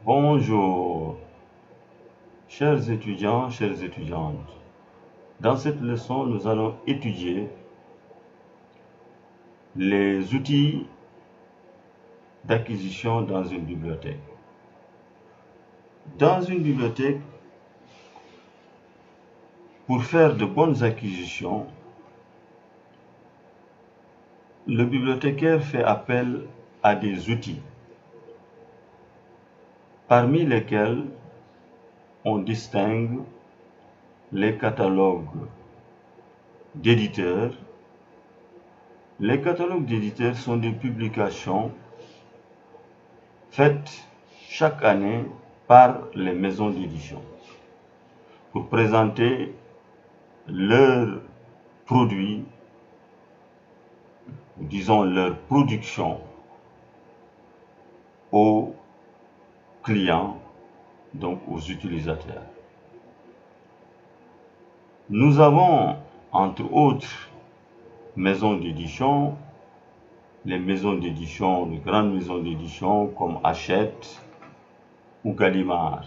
Bonjour, chers étudiants, chères étudiantes. Dans cette leçon, nous allons étudier les outils d'acquisition dans une bibliothèque. Dans une bibliothèque, pour faire de bonnes acquisitions, le bibliothécaire fait appel à des outils, parmi lesquels on distingue les catalogues d'éditeurs. Les catalogues d'éditeurs sont des publications faites chaque année par les maisons d'édition pour présenter leurs produits, disons leur production aux clients, donc aux utilisateurs. Nous avons, entre autres maisons d'édition, les maisons d'édition, les grandes maisons d'édition comme Hachette ou Gallimard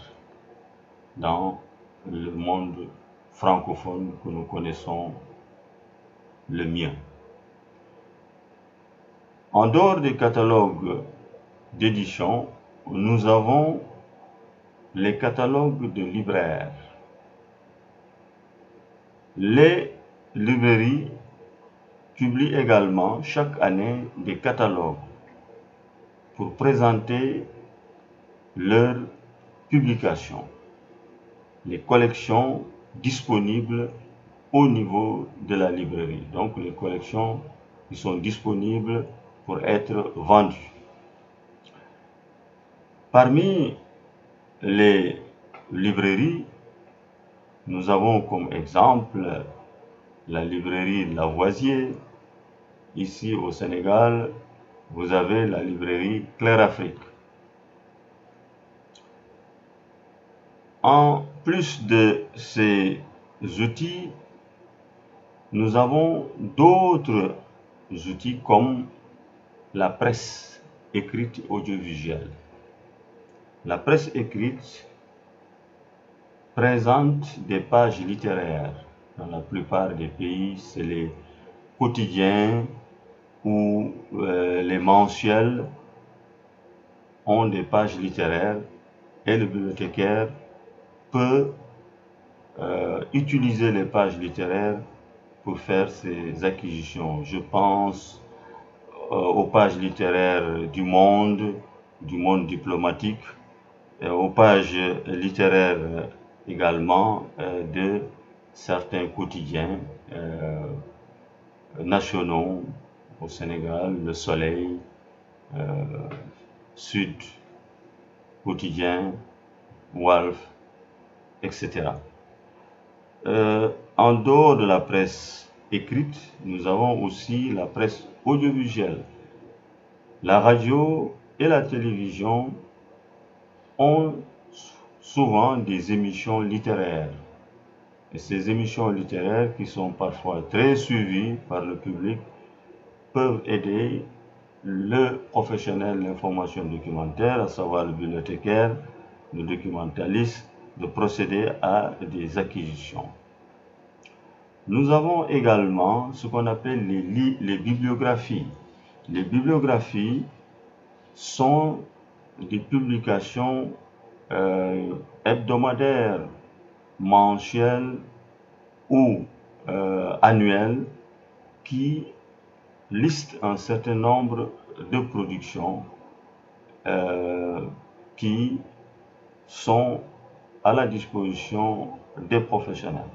dans le monde francophone que nous connaissons le mieux. En dehors des catalogues d'édition, nous avons les catalogues de libraires. Les librairies publient également chaque année des catalogues pour présenter leurs publications, les collections disponibles au niveau de la librairie. Donc les collections qui sont disponibles pour être vendues. Parmi les librairies, nous avons comme exemple la librairie Lavoisier. Ici au Sénégal, vous avez la librairie Claire Afrique. En plus de ces outils, nous avons d'autres outils comme la presse écrite audiovisuelle. La presse écrite présente des pages littéraires. Dans la plupart des pays, c'est les quotidiens ou les mensuels ont des pages littéraires et le bibliothécaire peut utiliser les pages littéraires pour faire ses acquisitions. Je pense aux pages littéraires du monde diplomatique, et aux pages littéraires également de certains quotidiens nationaux au Sénégal, Le Soleil, Sud Quotidien, Walf, etc. En dehors de la presse écrite, nous avons aussi la presse audiovisuelle. La radio et la télévision ont souvent des émissions littéraires. Et ces émissions littéraires, qui sont parfois très suivies par le public, peuvent aider le professionnel d'information documentaire, à savoir le bibliothécaire, le documentaliste, de procéder à des acquisitions. Nous avons également ce qu'on appelle les bibliographies. Les bibliographies sont des publications hebdomadaires, mensuelles ou annuelles qui listent un certain nombre de productions qui sont à la disposition des professionnels.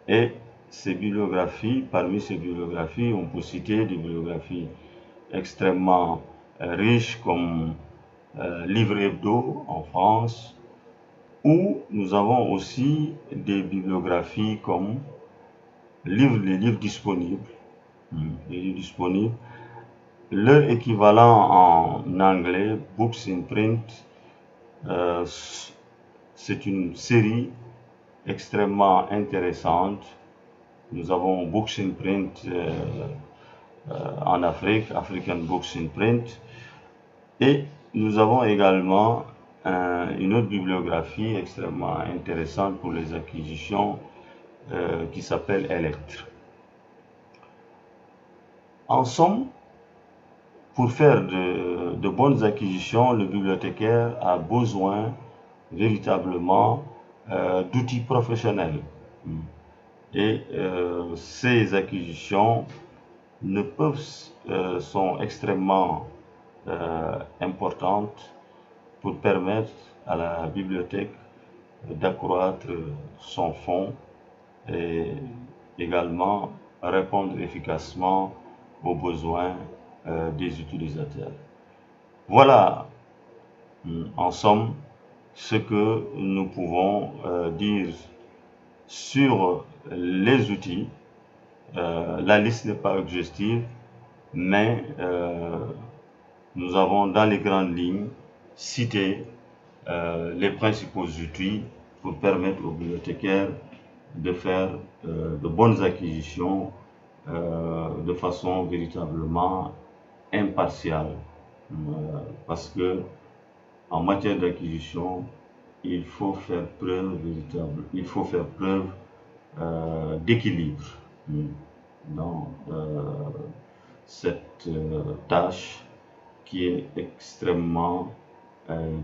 Et ces bibliographies, parmi ces bibliographies, on peut citer des bibliographies extrêmement riches comme Livre Hebdo en France, où nous avons aussi des bibliographies comme les livres disponibles. Leur équivalent en anglais, Books in Print, c'est une série extrêmement intéressante. Nous avons Books in Print en Afrique, African Books in Print, et nous avons également une autre bibliographie extrêmement intéressante pour les acquisitions qui s'appelle Electre. En somme, pour faire de bonnes acquisitions, le bibliothécaire a besoin véritablement d'outils professionnels. Et ces acquisitions sont extrêmement importantes pour permettre à la bibliothèque d'accroître son fonds et également répondre efficacement aux besoins des utilisateurs. Voilà, en somme, ce que nous pouvons dire sur les outils. La liste n'est pas exhaustive, mais nous avons dans les grandes lignes cité les principaux outils pour permettre aux bibliothécaires de faire de bonnes acquisitions de façon véritablement impartiale. Parce que en matière d'acquisition, il faut faire preuve d'équilibre dans cette tâche qui est extrêmement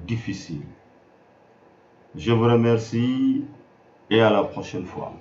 difficile. Je vous remercie et à la prochaine fois.